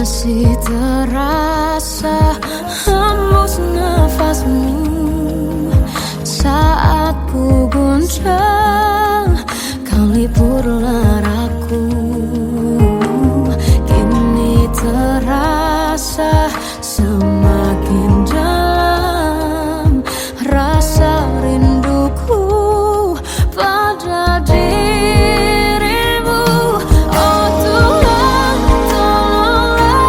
masih terasa hembus nafasmu saat ku goncang, kau liburlah raku. Kini terasa semakin dalam rasa rinduku pada dirimu. Oh Tuhan, tolonglah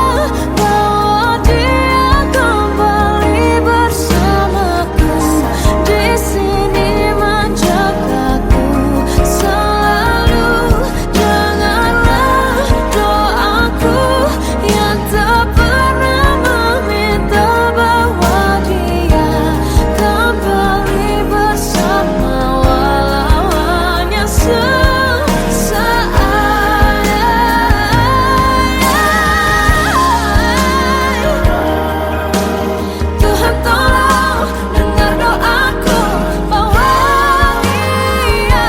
bawa dia kembali bersamaku. Di sini menjagaku selalu. Janganlah doaku yang tak pernah meminta bawa dia kembali bersama, walau hanya sesaat. Tuhan tolong dengar doaku, bawa dia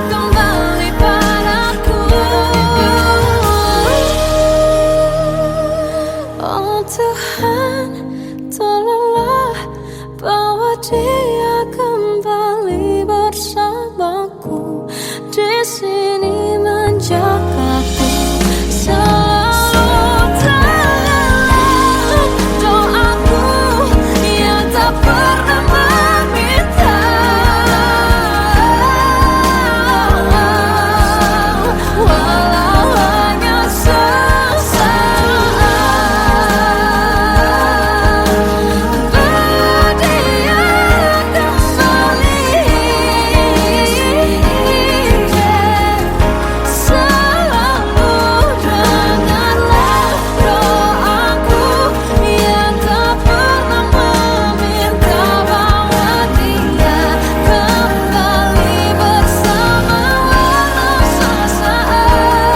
kembali padaku. Oh Tuhan, tolonglah bawa dia kembali bersamaku. Di sini menjagaku selalu. Janganlah doaku yang tak pernah meminta, walau hanya sesaat. Berdia kembali selalu. Dengarlah doaku yang tak pernah meminta bawa dia kembali bersama, walau sesaat.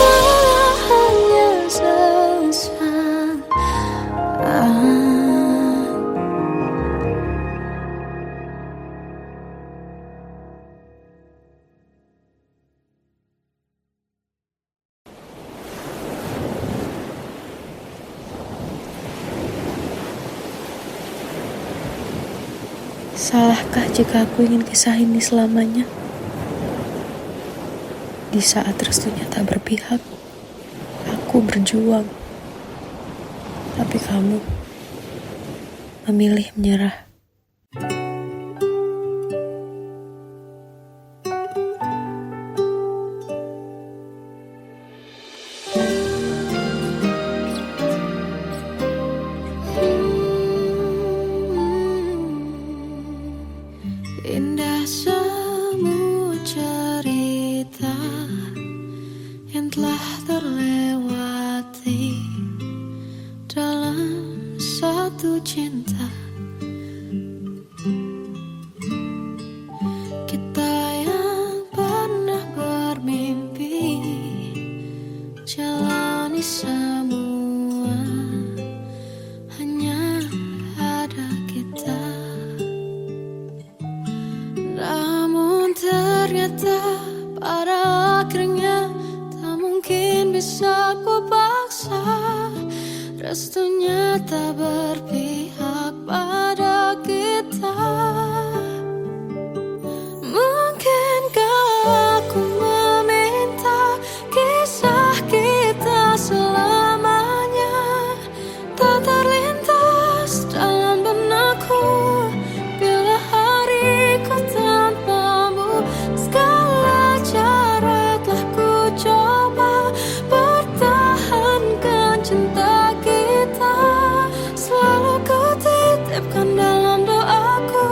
Walau hanya sesaat. Salahkah jika aku ingin kisah ini selamanya? Di saat restunya tak berpihak, aku berjuang. Tapi kamu memilih menyerah. Indah semua cerita yang telah terlewati dalam satu cinta. Kita yang pernah bermimpi jalani semua, hanya ada kita. Namun ternyata pada akhirnya tak mungkin bisa ku paksa. Restunya tak berpihak pada kita. Mungkinkah aku meminta kisah kita selamanya tak terlintas dalam benakku bila hariku tanpamu. Segala cara telah ku coba pertahankan cinta kita. Selalu ku titipkan dalam doaku.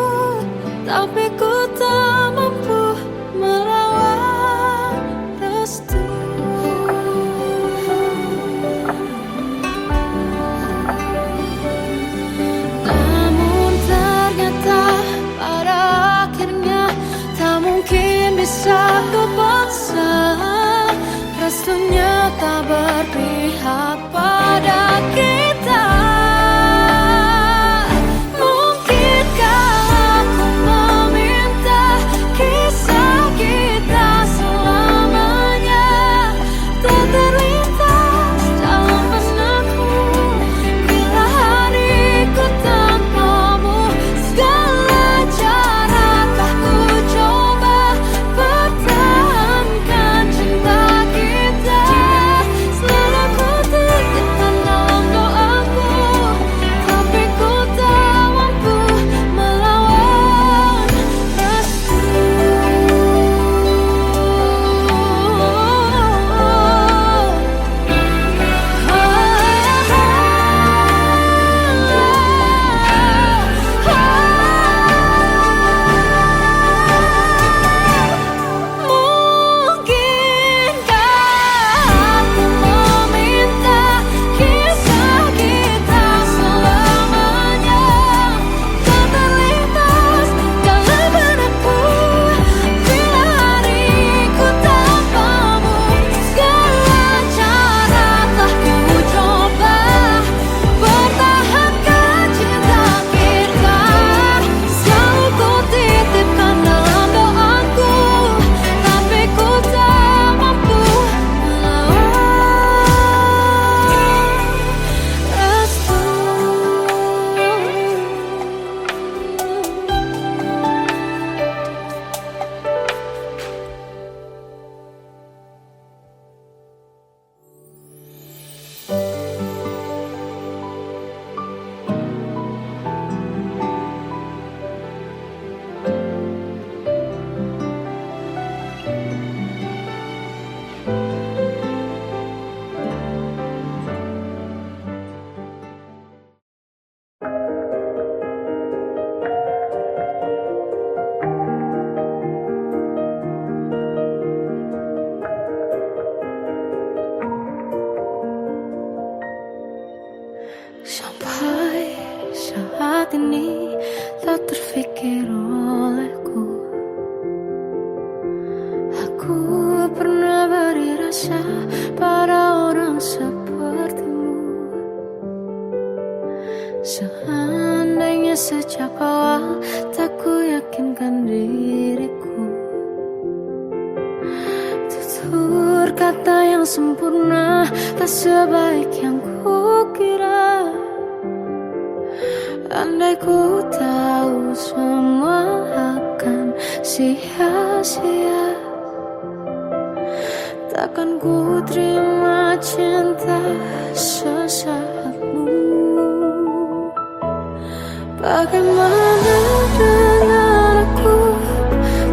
rasa pada orang sepertimu. Seandainya sejak awal tak ku yakinkan diriku, tutur kata yang sempurna tak sebaik yang ku kira. Andai ku tahu semua akan sia-sia, takkan ku terima cinta sesaatmu. Bagaimana dengan aku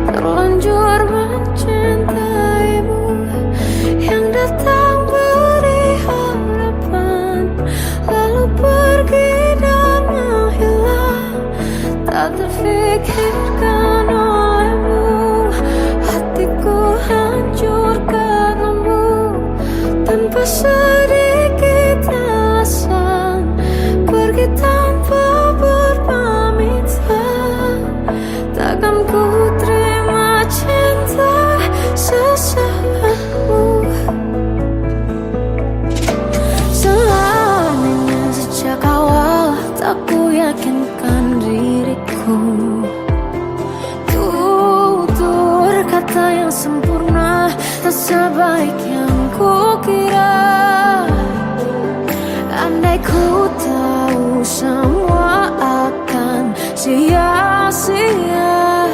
terlanjur mencintaimu, yang datang beri harapan lalu pergi dan menghilang. Tak terfikirkan olehmu, hatiku hancur karenamu. Tanpa sedikit alasan pergi tanpa berpamitan, takkan ku terima cinta sesaatmu. Seandainya sejak awal tak ku yakinkan diriku, tutur kata yang sempurna tak sebaik yang ku kira. Andai ku tahu semua akan sia-sia,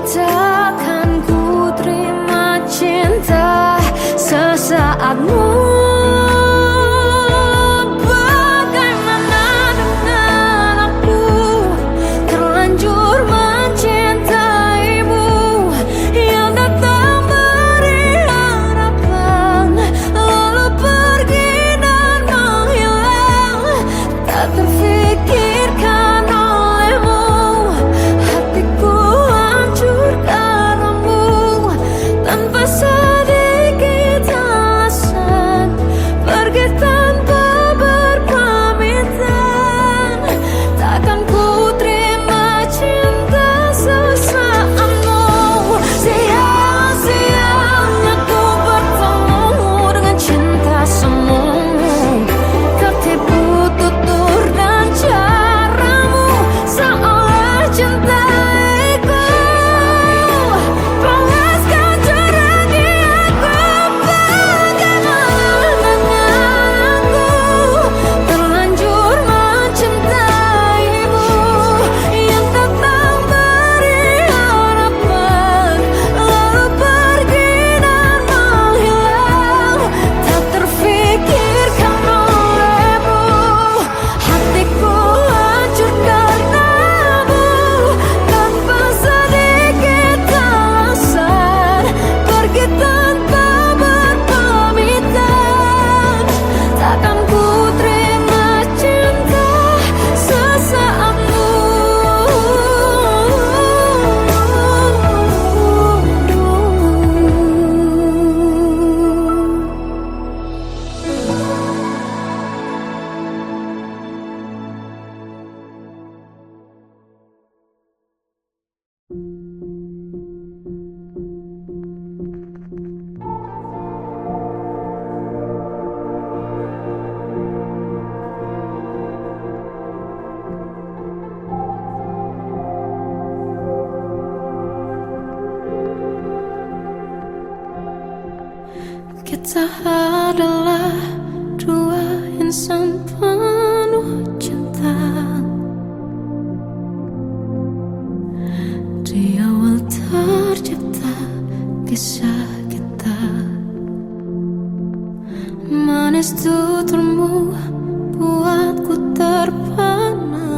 takkan ku terima cinta sesaatmu. Bagaimana dengan aku terlanjur mencintaimu, yang datang beri harapan lalu pergi dan menghilang. Tak terfikirkan olehmu, hatiku hancur karenamu. Tanpa sedikit alasan pergi tanpa berpamitan, takkan ku terima cinta sesaatmu. Sia-sianya ku bertemu dengan cinta semu, tertipu tutur dan caramu seolah cintaiku. Panaskan curang di aku. Bagaimana dengan aku terlanjur mencintaimu, yang datang beri harapan lalu pergi dan menghilang. Tak terfikirkan olehmu, hatiku hancur karenamu. Tanpa sedikit alasan pergi tanpa berpamitan, takkan ku terima cinta sesaatmu. Kita adalah dua insan penuh cinta. Di awal tercipta kisah kita, manis tuturmu buatku terpana.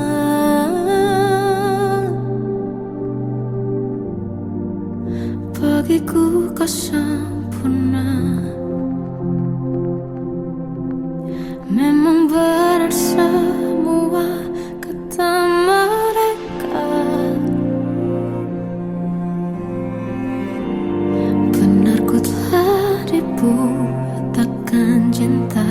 Bagiku kau sempurna. Memang benar semua kata mereka, benar ku telah dibuatakan cinta.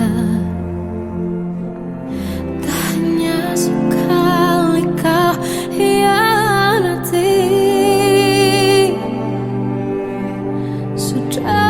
Tak hanya sekali kau hianati, sudah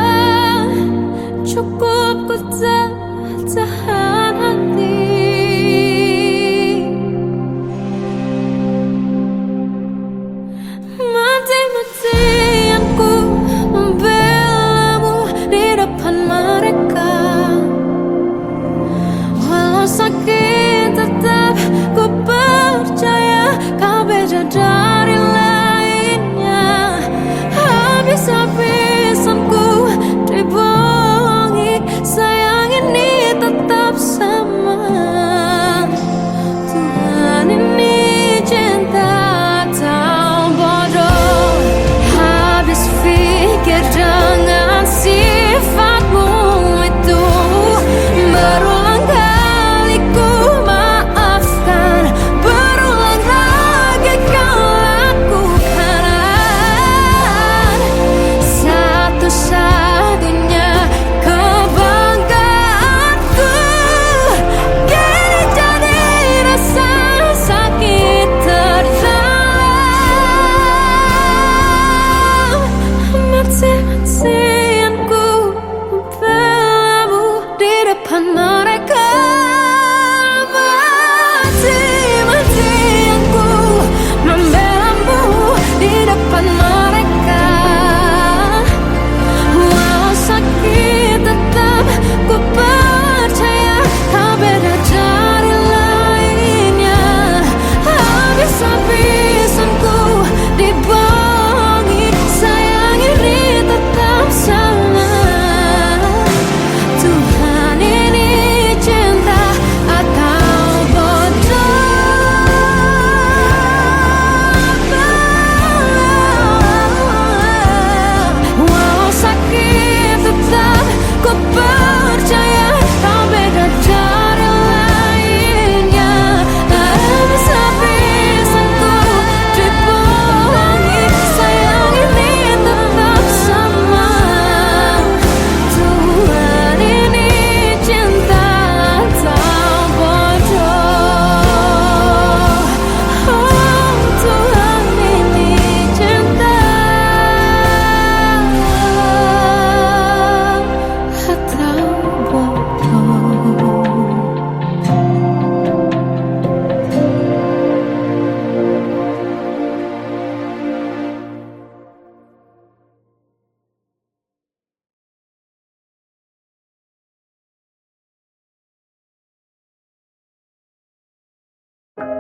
Sampai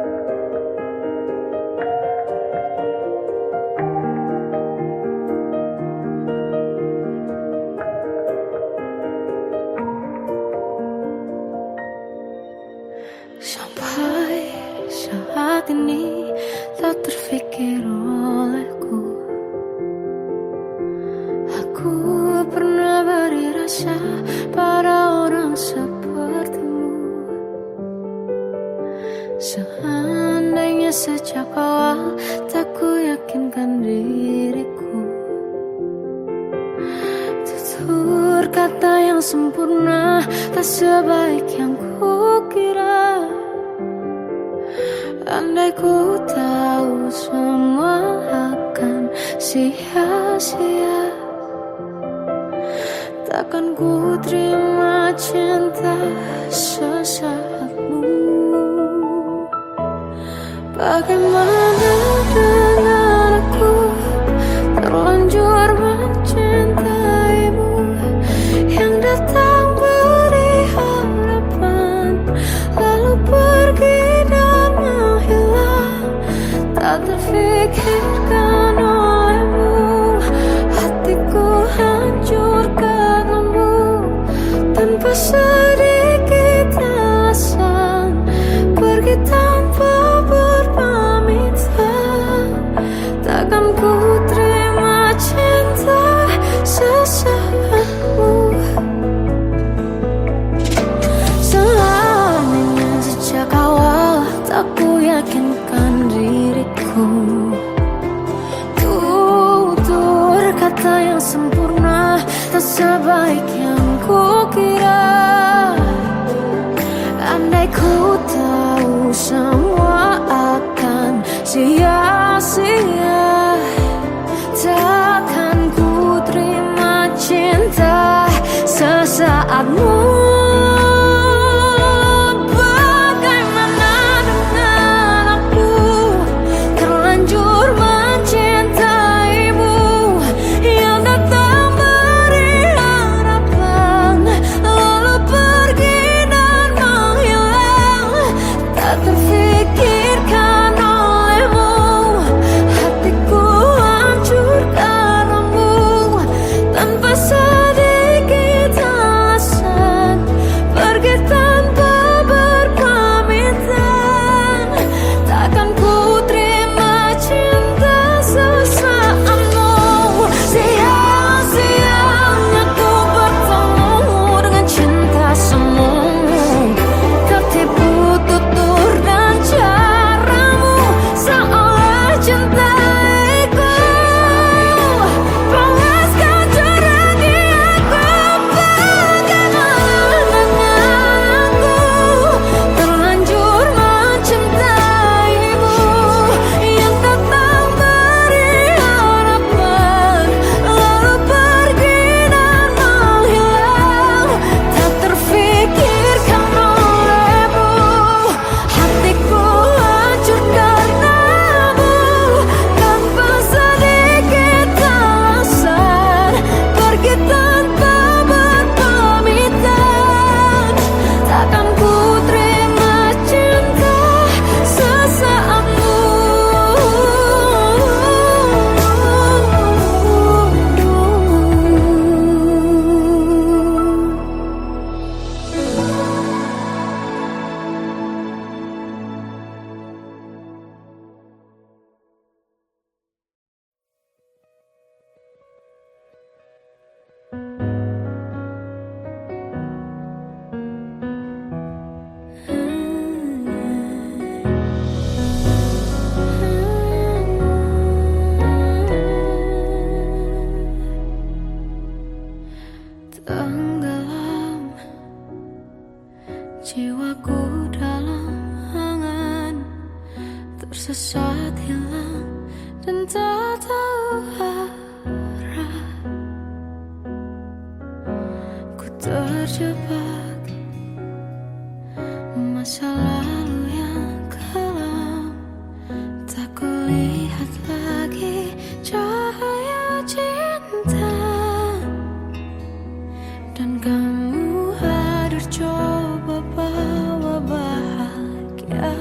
saat ini tak terfikir olehku, aku pernah beri rasa pada orang sepertimu. Seandainya sejak awal tak ku yakinkan diriku, tutur kata yang sempurna tak sebaik yang ku kira. Andai ku tahu semua akan sia-sia, takkan ku terima cinta sesaatmu. Bagaimana dengan aku terlanjur mencintaimu, yang datang beri harapan lalu pergi dan menghilang. Tak terfikirkan olehmu, hatiku hancur karenamu. Tanpa sedikit alasan pergi tanpa berpamitan, takkan ku terima cinta sesaatmu. Seandainya sejak awal tak ku yakinkan diriku, tutur kata yang sempurna tak sebaik yang ku kira. Andai ku tahu semua akan sia-sia, takkan ku terima cinta sesaatmu. Bagaimana dengan aku terlanjur mencintaimu, yang datang beri harapan lalu pergi dan menghilang. Tak terfikirkan olehmu, hatiku hancur karenamu. Tanpa sedikit alasan pergi tanpa berpamitan, takkan ku terima cinta sesaatmu. Sia-sianya ku bertemu dengan cinta semu, tertipu tutur dan caramu seolah cintaiku. Panaskan cerah di aku. Bagaimana dengan aku terlanjur mencintaimu, yang datang beri harapan lalu pergi dan menghilang. Tak terfikirkan olehmu, hatiku hancur karenamu. Tanpa sedikit alasan pergi tanpa berpamitan, takkan ku terima cinta sesaatmu. Tenggelam jiwaku dalam angan, tersesat hilang dan tak tahu arah. Ku terjebak masa lalu yang kelam, tak kulihat lagi cahaya cinta. Dan kamu hadir coba bawa bahagia.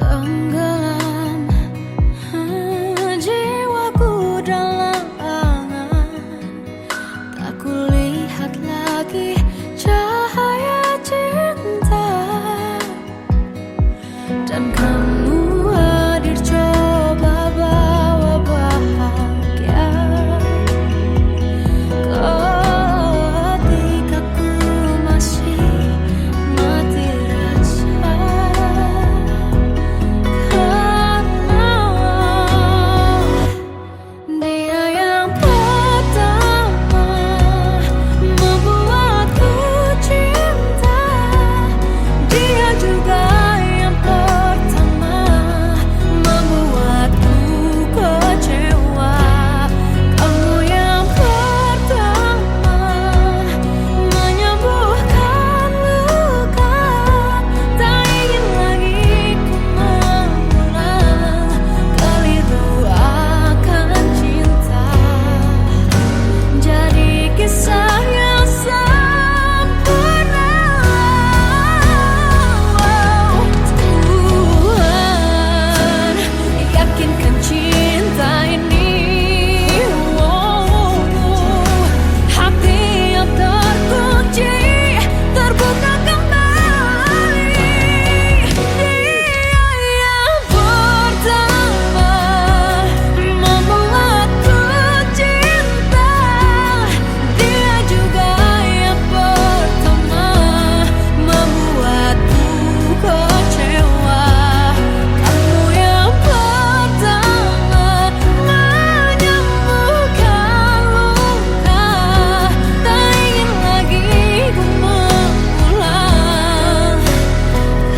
tenggelam jiwaku dalam angan, tak kulihat lagi cahaya cinta. Dan kamu hadir coba bawa bahagia ketika ku masih mati rasa. Karena dia yang pertama membuatku cinta, dia juga yang pertama membuatku kecewa. Kamu yang pertama menyembuhkan luka, tak ingin lagi ku mengulang keliru akan cinta. Jadi kisah yang sempurna. Tuhan, yakinkan cinta ini. Hati yang terkunci terbuka kembali. Dia yang pertama membuatku cinta, dia juga yang pertama membuatku kecewa. Kamu yang pertama menyembuhkan luka, tak ingin lagi ku mengulang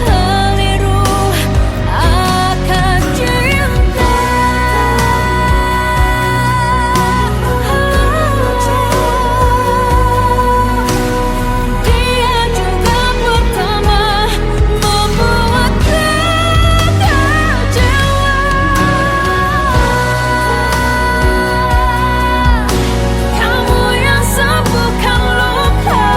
keliru akan cinta. Dia juga pertama membuatku kecewa. Kamu yang sembuhkan luka,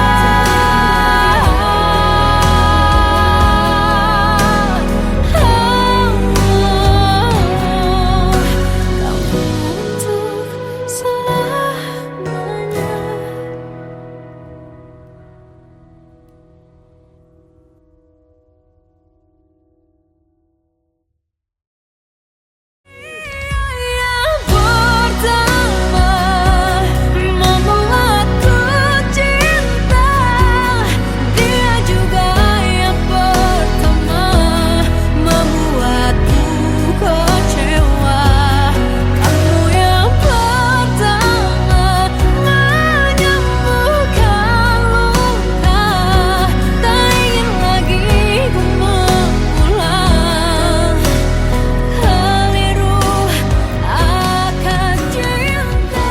kamu untuk selamanya. Yang pertama membuatku cinta, dia juga yang pertama membuatku kecewa. Kamu yang pertama menyembuhkan luka, tak ingin lagi ku mengulang keliru akan cinta.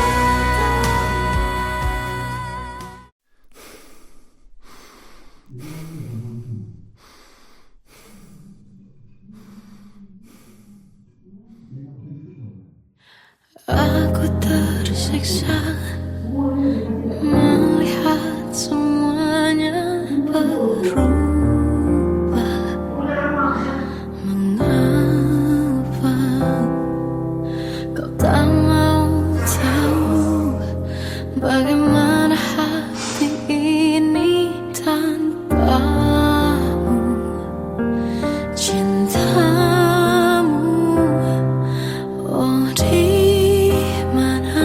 Aku tersiksa melihat semuanya berubah. Mengapa kau tak mau tahu bagaimana hati ini tanpamu? Cintamu, oh di mana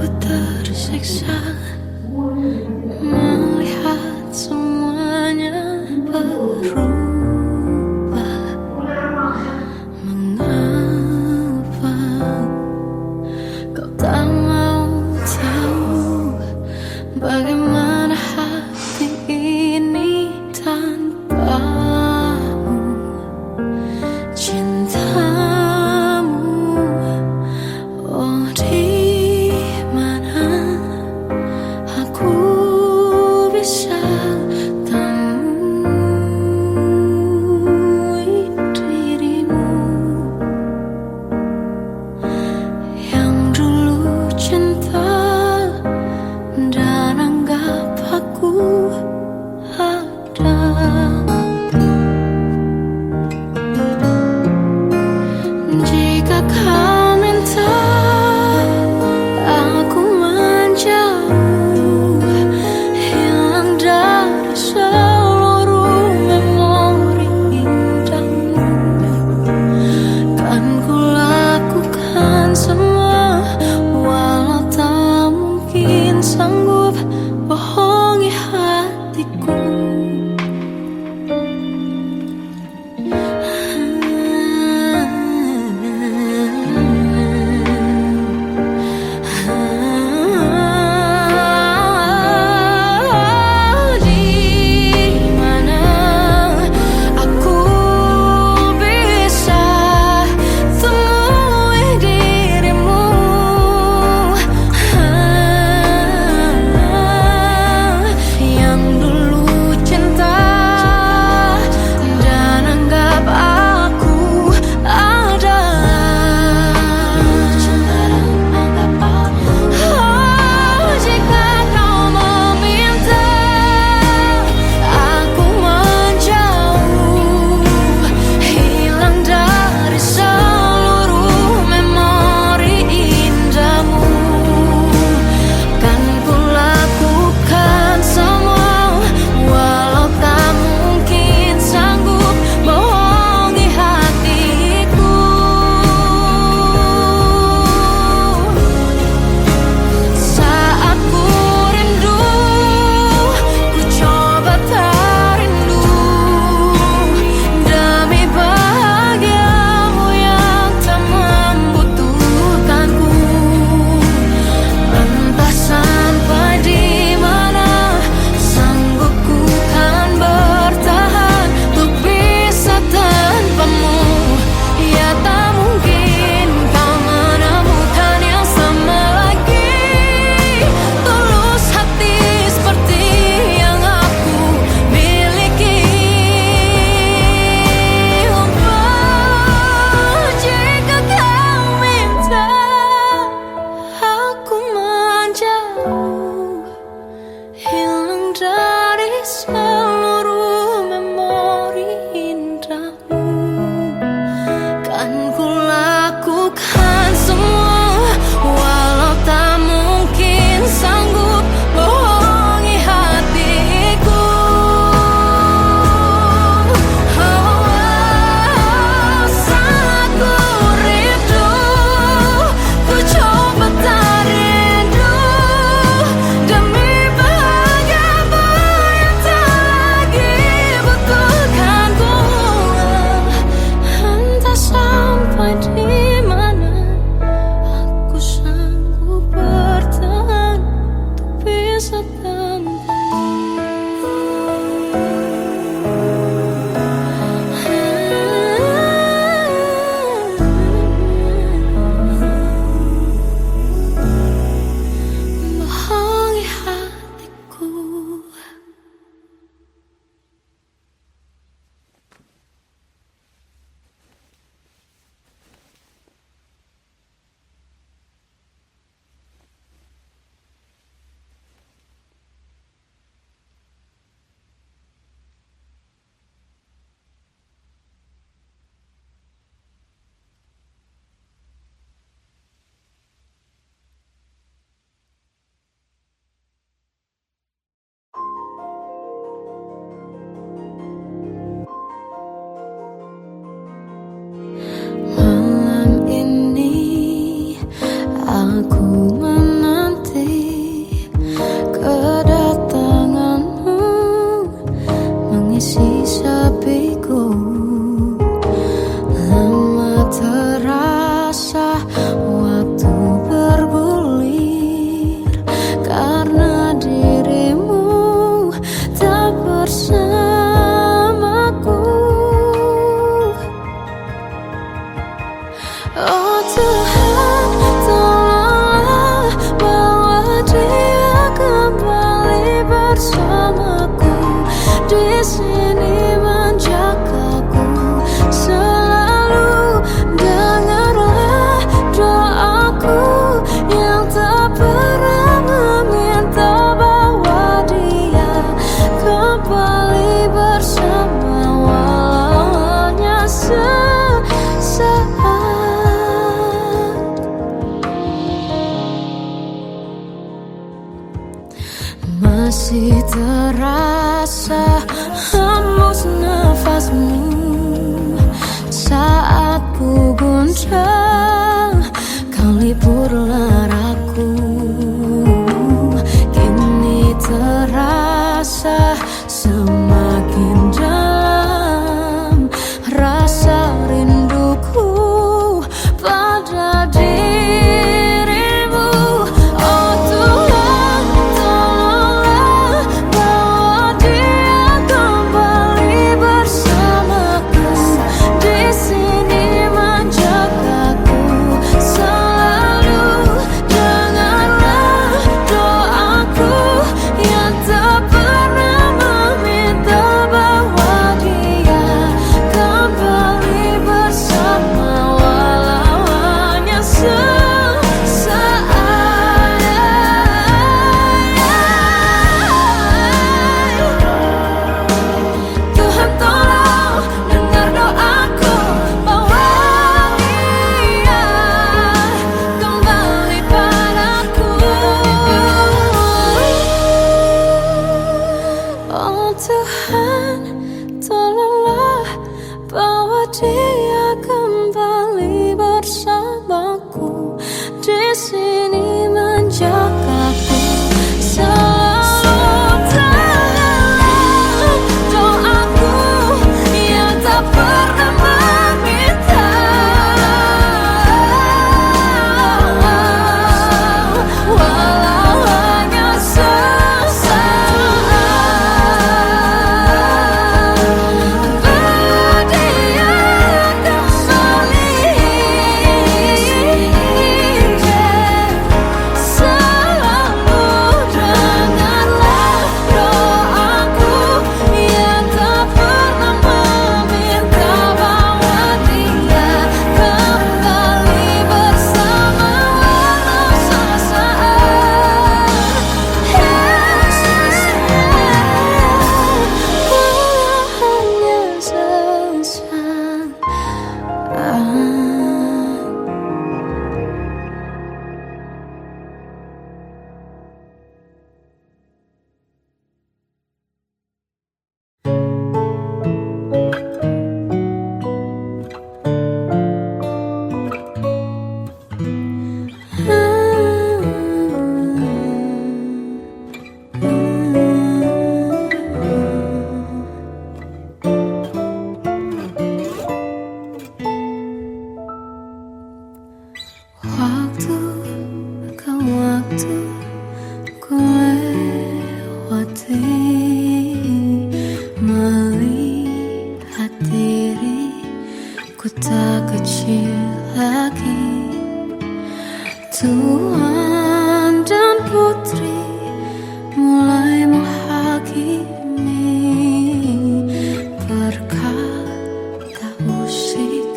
Aku tersiksa melihat semuanya berubah. Mengapa kau tak mau tahu bagaimana hati ini tanpamu? Cintamu, oh di mana aku bisa temui dirimu yang dulu cinta dan anggap aku ada. Jika kau minta aku menjauh, hilang dari seluruh memori indahmu, kan ku lakukan semua, walau tak mungkin sanggup bohongi hatiku. Oh Tuhan, tolonglah bawa dia kembali bersamaku, di sini menjagaku selalu. Dengarlah doaku yang tak pernah meminta, bawa dia kembali bersama walau hanya sesaat. Masih terasa hembus nafasmu saat ku guncang, kau liburlah ragu. Kini terasa semakin dalam rasa rinduku pada dirimu. Oh Tuhan, tolonglah bawa dia kembali bersamaku, di sini menjagaku selalu. Dengarlah doaku yang tak pernah meminta, bawa dia kembali bersama walau hanya sesaat. Tuhan tolong dengar doaku, bawa dia kembali padaku. Oh Tuhan, tolonglah bawa dia kembali bersamaku, di sini menjagaku selalu. Dengarlah doaku yang tak pernah meminta, walau hanya sesaat. Bawa dia kembali selalu. Dengarlah doaku yang tak pernah meminta, bawa dia kembali bersama walau sesaat. Walau hanya sesaat. Waktu ke waktu ku lewati, melihat diriku tak kecil lagi. Tuan dan putri mulai menghakimi, berkata musik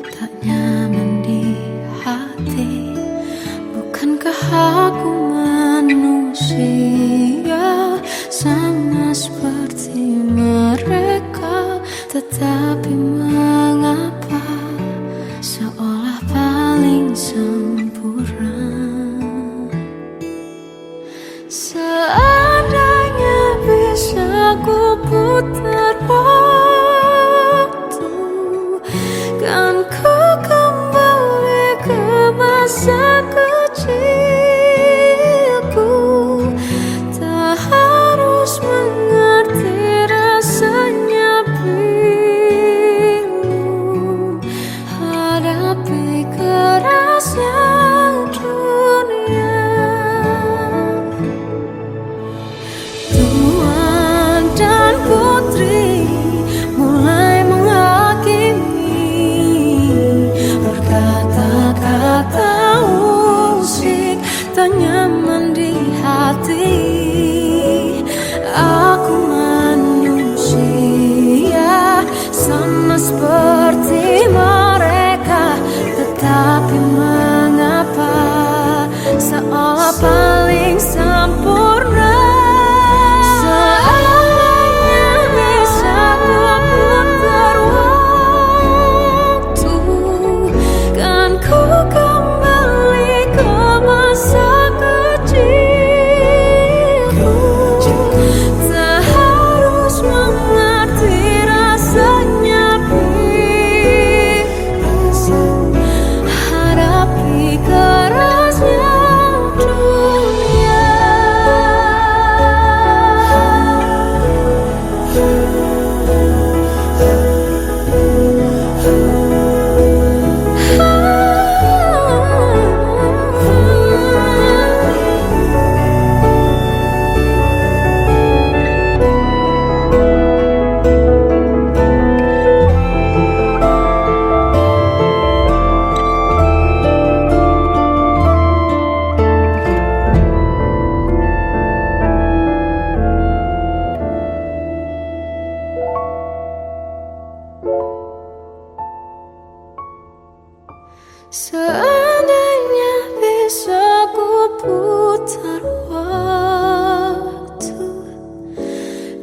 tak nyaman di hati. Bukankah aku manusia sama seperti mereka? Tetapi mengapa seolah paling sempurna? Seandainya bisa ku putar waktu, kan ku kembali ke masa kecilku. Tak harus mengerti rasanya pilu, hadapi kerasnya Seandainya bisa ku putar waktu,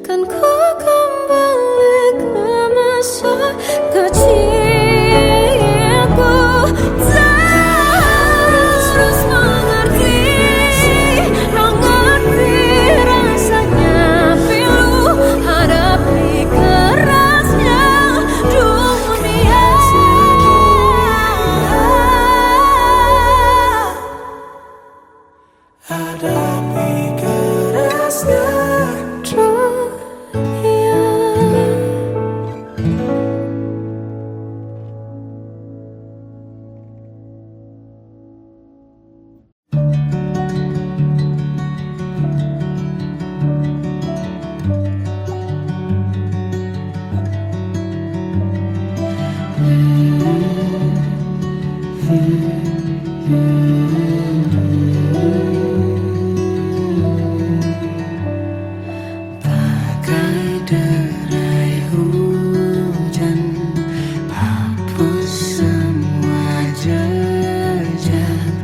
kan ku kembali ke masa kecilku. Terus mengerti, mengerti rasanya pilu hadapi kerasnya dunia. Hadapi kerasnya Dunia. bagai derai hujan, hapus semua jejak,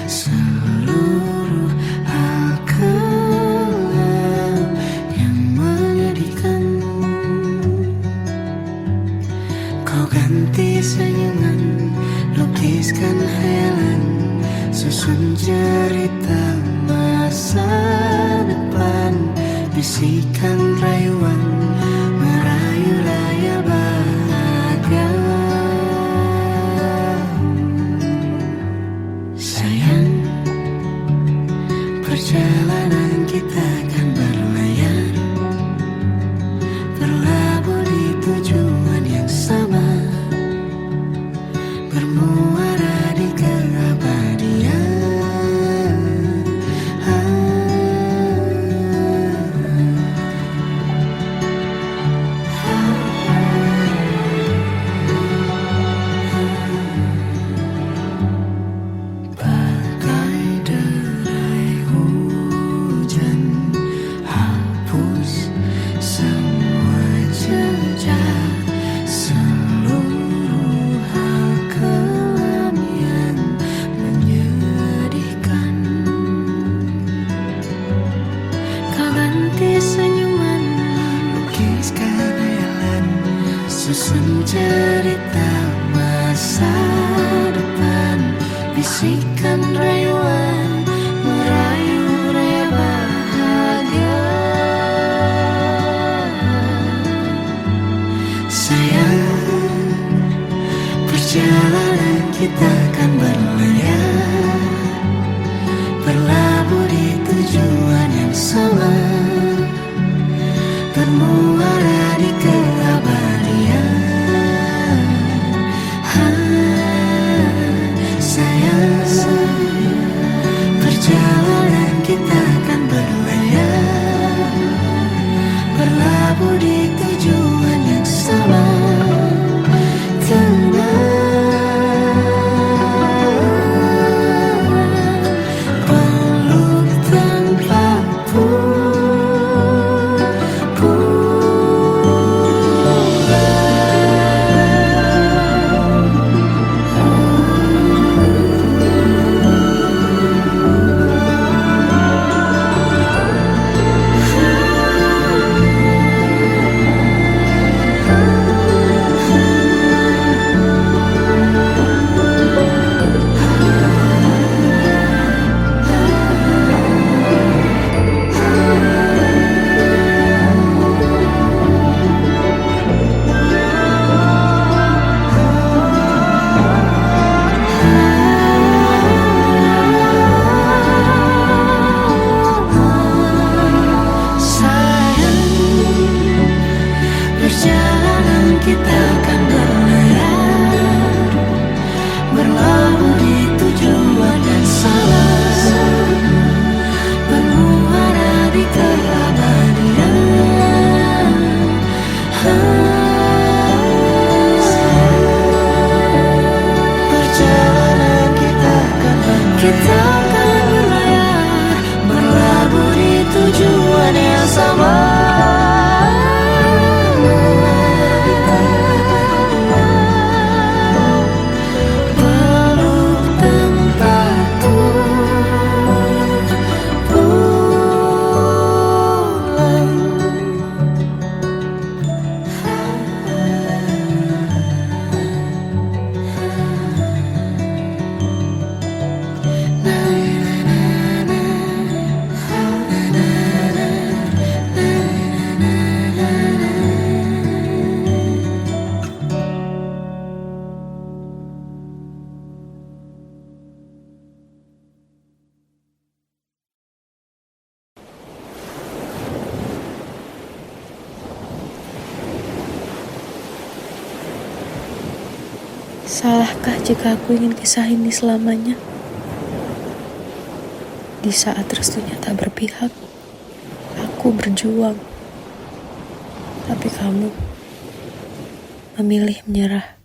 seluruh hal kelam yang menyedihkan. Kau ganti senyuman, lukiskan hayalan, susun cerita masa depan, bisikan rayuan, merayu layar bahagia. Sayang, perjalanan kita akan berlayar, berlabuh di tujuan yang sama, bermuara di keabadian. Bagai derai hujan, hapus semua jejak, seluruh hal kelam yang menyedihkan. Kau ganti senyuman, Lukiskan hayalan, susun cerita masa depan, bisikan rayuan, merayu raya bahagia. Sayang, perjalanan kita akan berlayar, berlabuh di tujuan yang sama, bermuara di keabadian. Sayang, perjalanan kita akan berlayar, berlabuh di tujuan yang sama. Tenang, peluk tanpa Salahkah jika aku ingin kisah ini selamanya? Di saat restunya tak berpihak, aku berjuang. Tapi kamu memilih menyerah.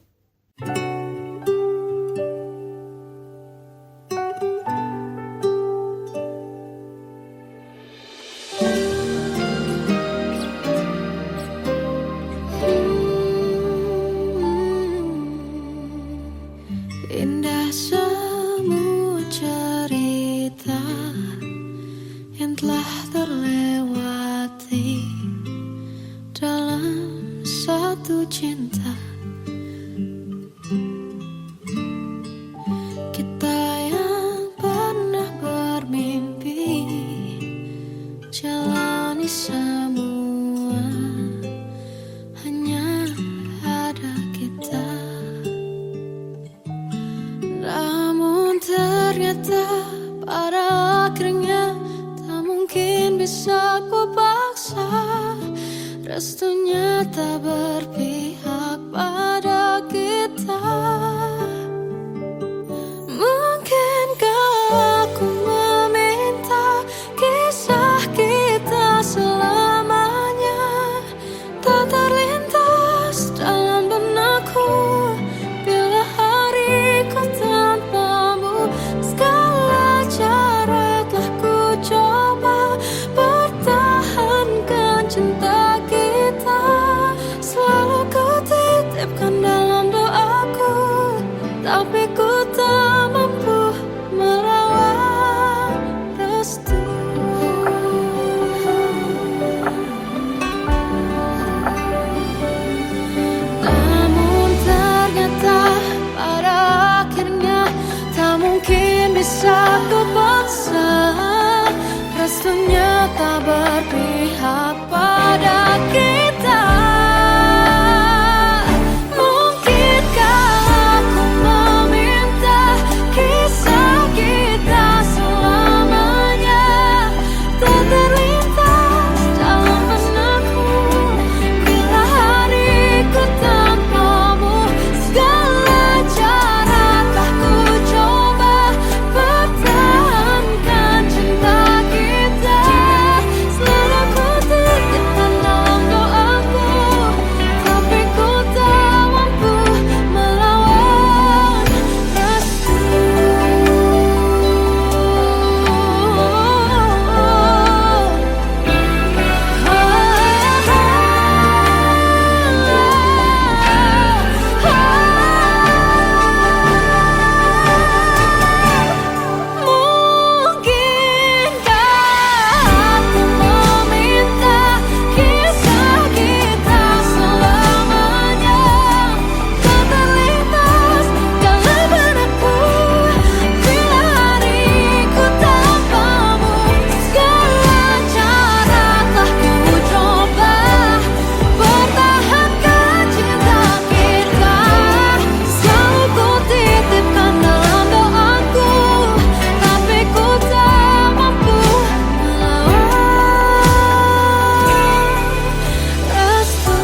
Indah semua cerita yang telah terlewati dalam satu cinta. Kita yang pernah bermimpi jalani semua, hanya ada kita. Namun ternyata pada akhirnya tak mungkin bisa ku paksa. Restunya tak berpihak pada kita. Mungkinkah aku meminta kisah kita selamanya tak terlintas dalam benakku bila hariku tanpamu. Segala cara telah ku coba pertahankan cinta kita. Selalu ku titipkan dalam doaku, tapi ku tak mampu merawat restu. Namun ternyata pada akhirnya tak mungkin bisa ku paksa. Restunya tak berpihak pada kita. Mungkinkah aku meminta kisah kita selamanya tak terlintas dalam benakku bila hariku tanpamu. Segala cara telah ku coba pertahankan cinta kita. Selalu ku titipkan dalam doaku, tapi ku tak mampu melawan restu. Mungkinkah aku meminta kisah kita selamanya tak terlintas dalam benakku bila hariku tanpamu. Segala cara telah ku coba pertahankan cinta kita. Selalu ku titipkan dalam doaku, tapi ku tak mampu melawan restu.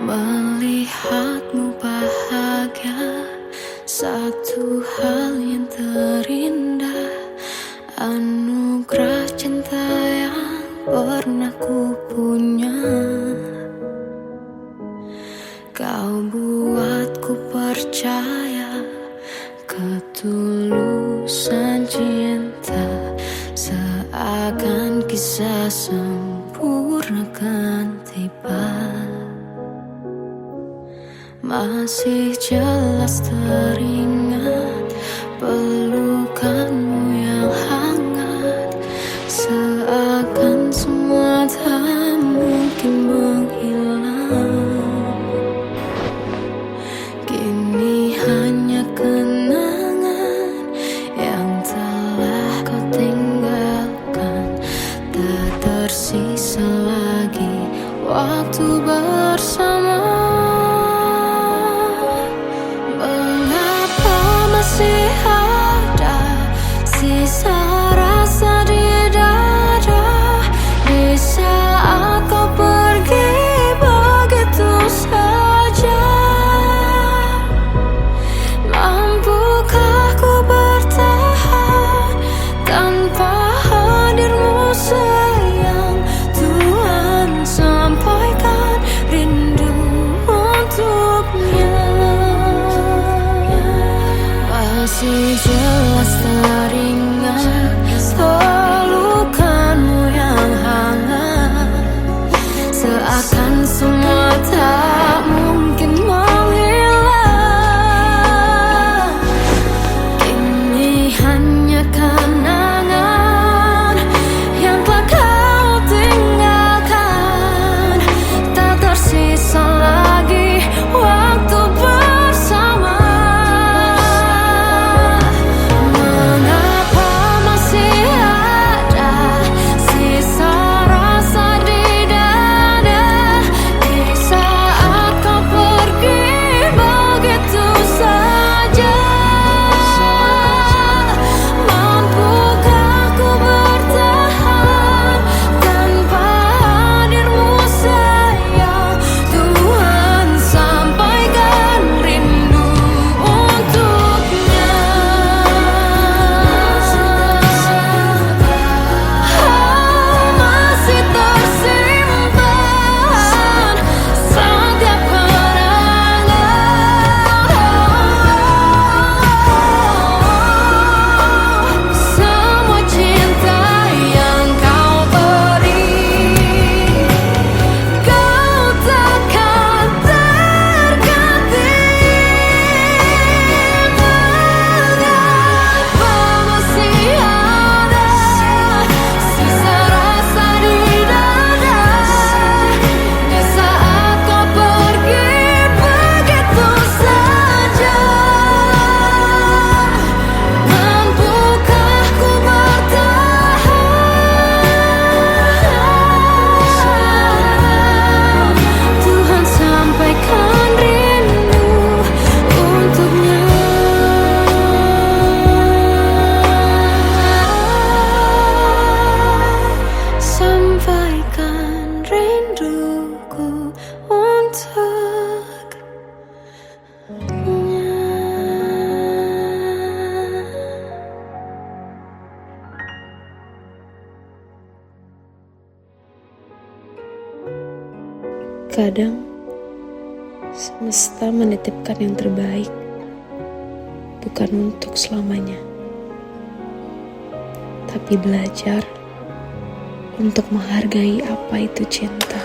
Melihatmu bahagia, satu hal yang terindah, anugerah cinta yang pernah ku punya. Kau buatku percaya ketulusan cinta seakan kisah sempurna. Masih jelas teringat pelukanmu yang hangat, seakan semua tak mungkin menghilang. Kini hanya kenangan yang telah kau tinggalkan. Tak tersisa lagi waktu bersama. Mengapa masih ada sisa rasa di dada di saat kau pergi begitu saja? Mampukah ku bertahan tanpa hadirmu sayang? Tuhan, sampaikan rindu untuknya. Masih jelas teringat pelukanmu yang hangat, seakan semua tak mungkin menghilang. Kini hanya kenangan yang telah kau tinggalkan. Tak tersisa lagi waktu bersama. Mengapa masih ada sisa rasa di dada di saat kau pergi begitu saja? Mampukah ku bertahan tanpa hadirmu sayang? Tuhan, sampaikan rindu untuknya. Masih tersimpan setiap kenangan, semua cinta yang kau beri. Kau takkan terganti. Mengapa masih ada sisa rasa di dada di saat kau pergi begitu saja? Mampukah ku bertahan? Tuhan, sampaikan rindu untuknya. Sampaikan rinduku untuknya. Kadang semesta menitipkan yang terbaik, bukan untuk selamanya, tapi belajar untuk menghargai apa itu cinta.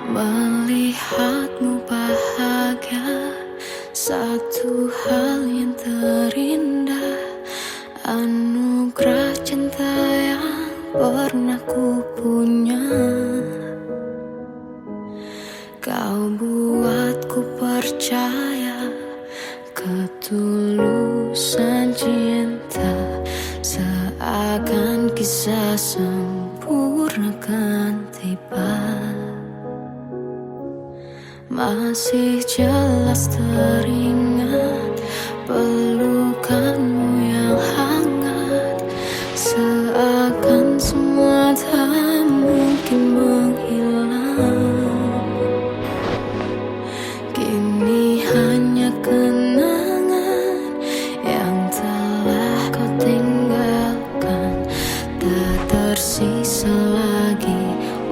Melihatmu bahagia, satu hal yang terindah, anugerah cinta yang pernah ku punya. Kau buatku percaya ketulusan cinta, seakan kisah sempurna kan tiba. Masih jelas teringat pelukanmu yang hangat, seakan semua tak mungkin menghilang. Kini hanya kenangan yang telah kau tinggalkan, tak tersisa lagi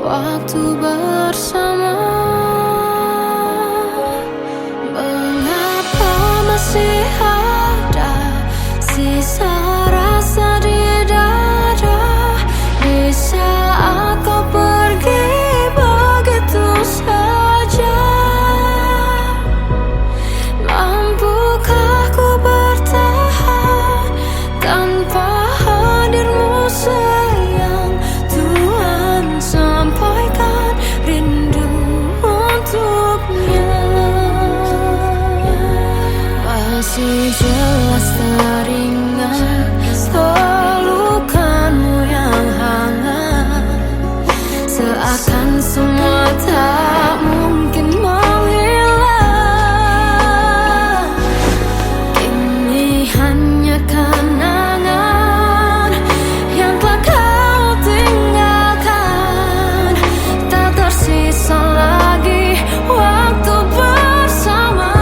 waktu bersama. Masih ada sisa rasa di dada di saat kau pergi begitu saja. Mampukah ku bertahan tanpa hadirmu sayang? Tuhan sampaikan rindu untuknya. Masih jelas teringat pelukanmu yang hangat, seakan semua tak mungkin menghilang. Kini hanya kenangan yang telah kau tinggalkan, tak tersisa lagi waktu bersama.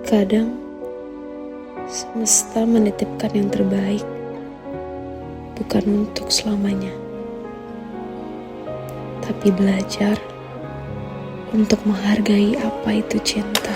Kadang semesta menitipkan yang terbaik, bukan untuk selamanya, tapi belajar untuk menghargai apa itu cinta.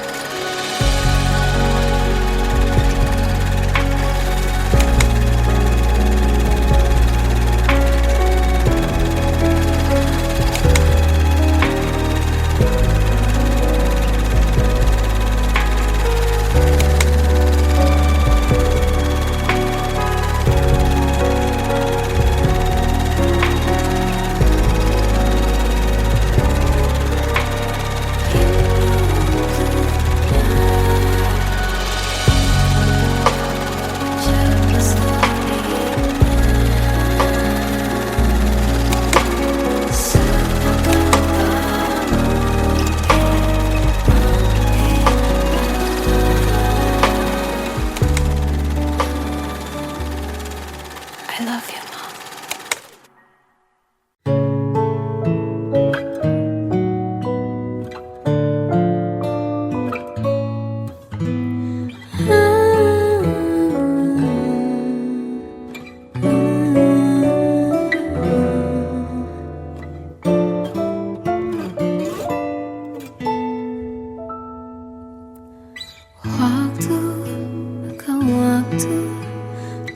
waktu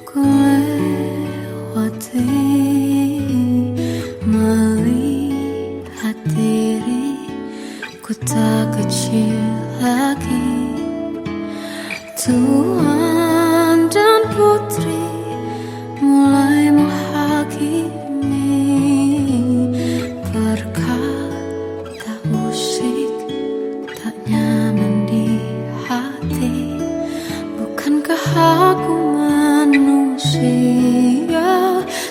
ku lewati, melihat diriku tak kecil lagi. Tuan dan putri mulai menghakimi, berkata musik tak nyaman di hati. Bukankah aku manusia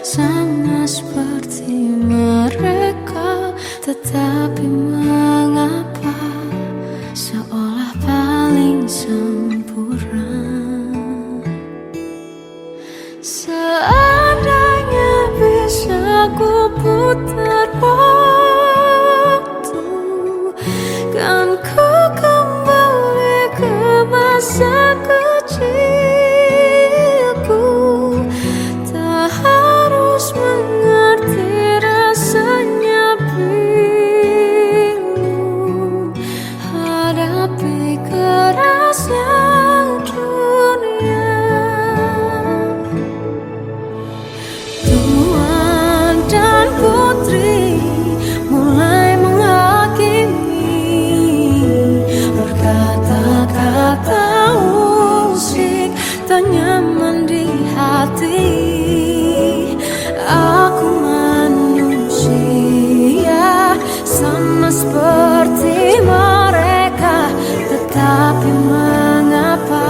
sama seperti mereka? Tetapi mengapa seolah paling sempurna? Seandainya bisa ku putar waktu, kan ku kembali ke masa kecilku. Tak harus mengerti rasanya bingung hadapi kerasnya dunia. Tuan dan putri mulai menghakimi, berkata-kata musik tak nyaman di hati. Aku manusia sama seperti mereka, tetapi mengapa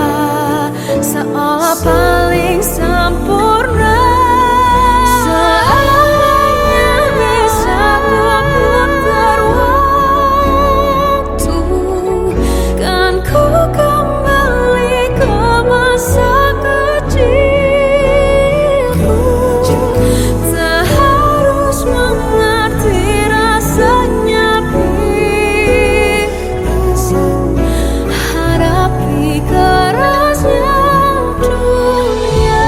seolah paling sempurna? Seandainya bisa ku putar waktu, kan ku kembali ke masa kecilku. Tak harus mengerti rasanya bingung hadapi kerasnya dunia.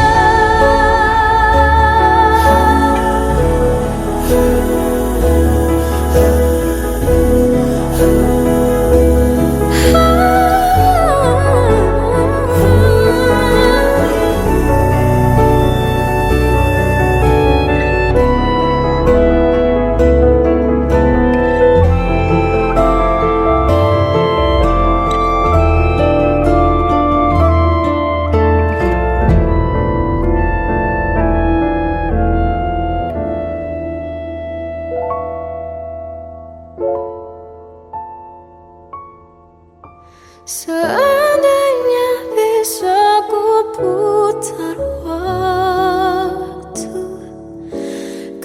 Seandainya bisa ku putar waktu,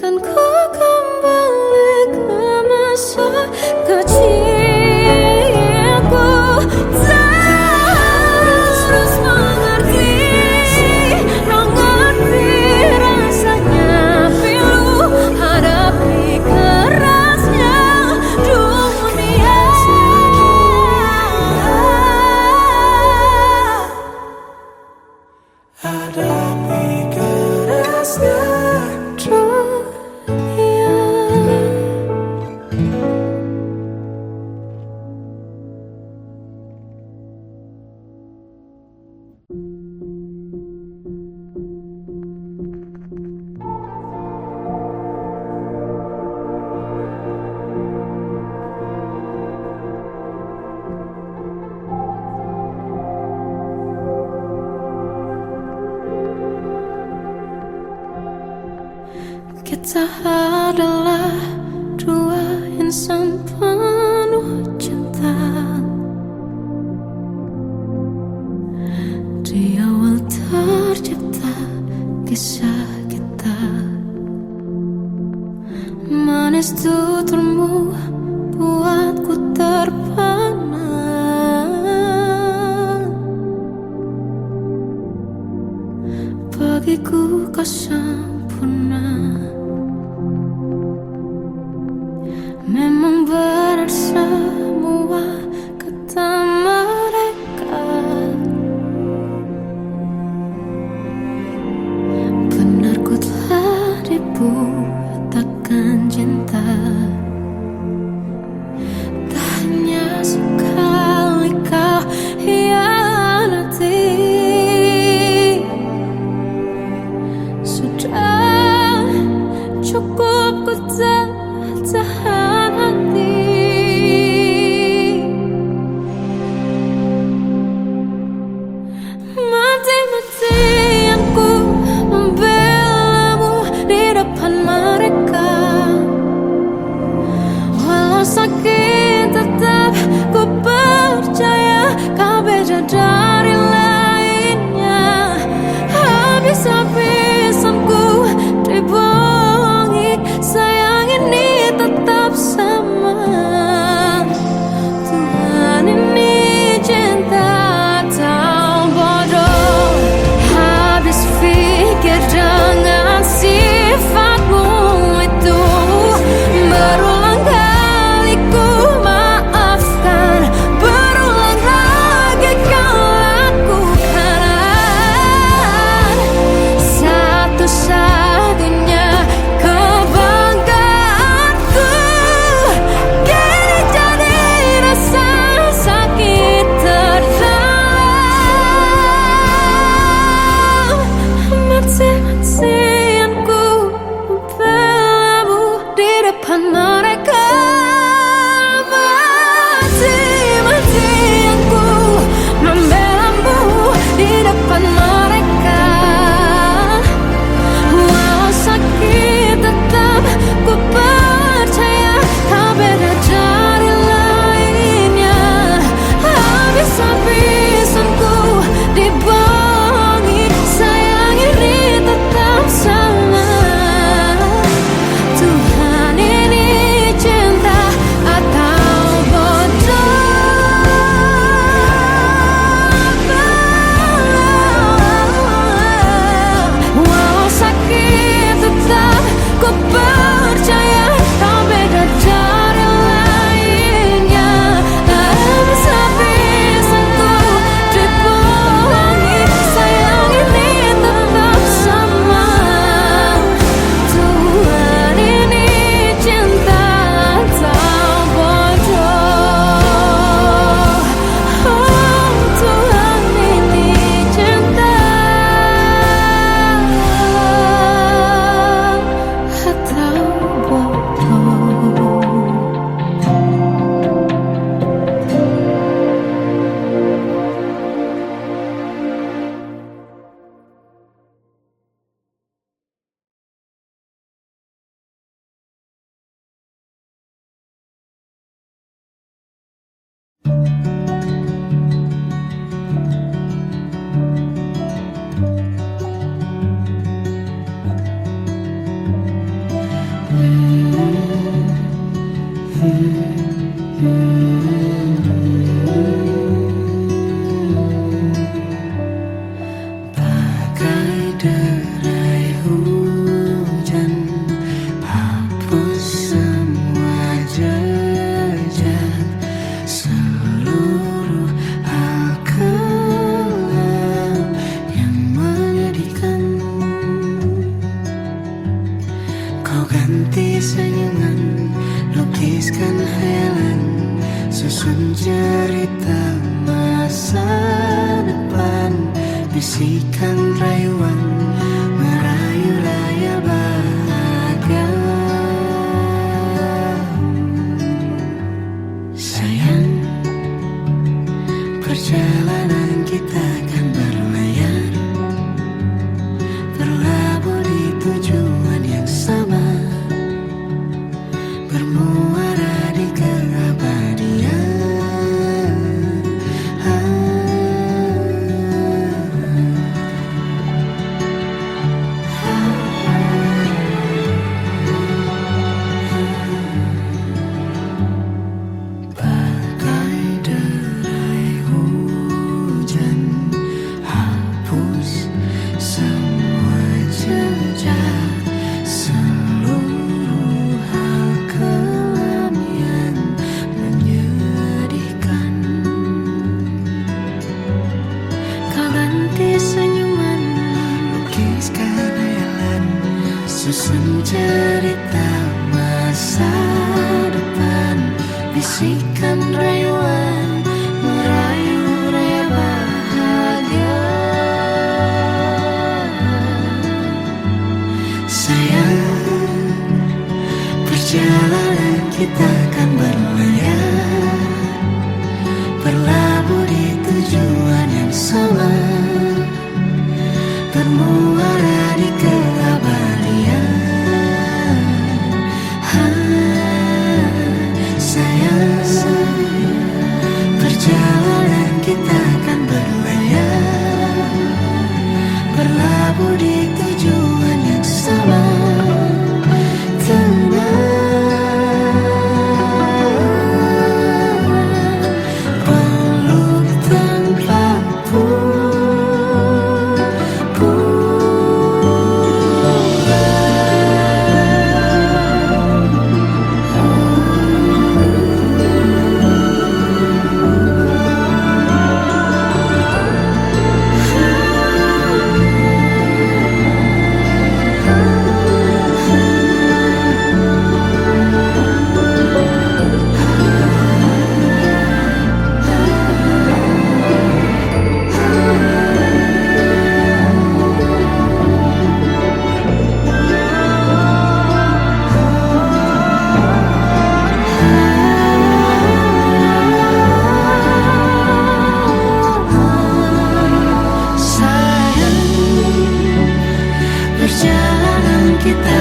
kan ku kembali ke masa kecilku. Tak harus mengerti rasanya pilu hadapi kerasnya dunia. Hadapi kerasnya dunia. Kita adalah dua insan penuh cinta. Di awal tercipta kisah kita, manis tuturmu buatku terpana. Bagiku kau sempurna. Memang benar semua kata mereka, benar ku telah dibuatakan cinta. Tak hanya sekali kau hianati, bisikan rayuan merayu raya bahagia. Sayang, perjalanan kita akan berlayar, berlabuh di tujuan yang sama, bermuara di keabadian. Bagai derai hujan, hapus semua jejak, seluruh hal kelam yang menyedihkan. Kau ganti senyuman, Lukiskan hayalan, susun cerita masa depan, bisikan rayuan merayu raya bahagia. Sayang, perjalanan kita akan berlayar, berlabuh di tujuan yang sama, bermuara di keabadian. Sayang, perjalanan kita akan berlayar, berlabuh di tujuan yang sama. Tenang, peluk tanpa perjalanan kita